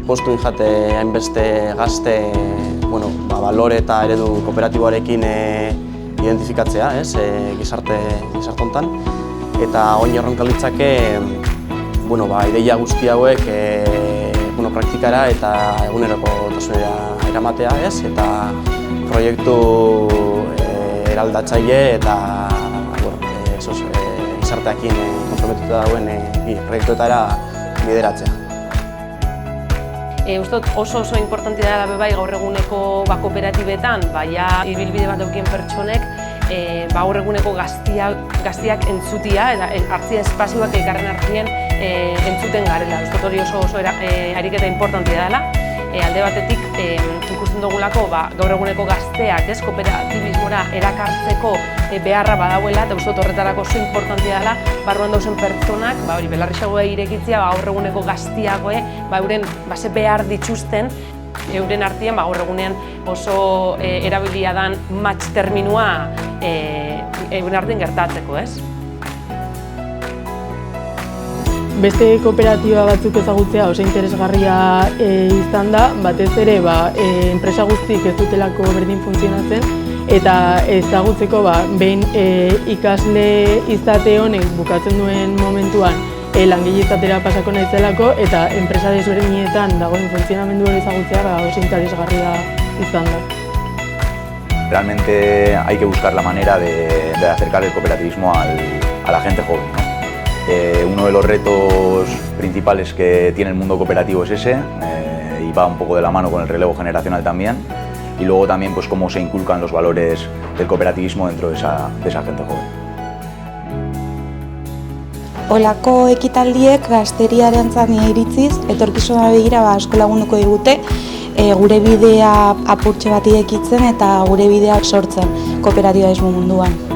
postu jate hainbeste gazte balore eta eredu kooperatiboarekin identifikatzea, gizarte hontan. Eta oin erronka litzake ideia guzti hauek praktikara eta egunerokotasunera eramatea, eta proiektu eraldatzaile eta gizarteakin konprometuta dagoen proiektuetara bideratzea. Uste dut oso importante dela bai gaur eguneko kooperatibetan, ibilbide bat daukien pertsonek gaur eguneko gaztiak entzutia eta hartzia espazioak elkarren hartzien entzuten garela. Uste dut hori oso ariketa importantea dela. Alde batetik ikusten dugulako gaur eguneko gazteak kooperatibismora erakartzeko beharra badauela, eta uste dut horretarako oso importantea dela barruan dauzen pertsonak belarrixagoa irekitzea gaur eguneko gaztiagoe euren ze behar dituzten euren artean gaur egunean oso erabilia dan match terminua euren artean gertatzeko, Beste kooperatiba batzuk ezagutzea oso interesgarria izan da, batez ere enpresa guztik ez dutelako berdin funtzionatzen, eta ezagutzeko behin ikasle izate honek bukatzen duen momentuan langile izatera pasako naizelako, eta enpresa desberdinetan dagoen funtzionamendu hori ezagutzea oso interesgarria izan da. Realmente hay que buscar la manera de acercar el cooperativismo a la gente joven, ¿no? Uno de los retos principales que tiene el mundo cooperativo es ese, y va un poco de la mano con el relevo generacional también, y luego también cómo se inculcan los valores del cooperativismo dentro de esa gente joven. Olako ekitaldiek gazteriarentzat iritziz, etorkizuna begira asko lagunduko digute, gure bidea apurtxe bat irekitzen eta gure bidea sortzen kooperatibismo munduan.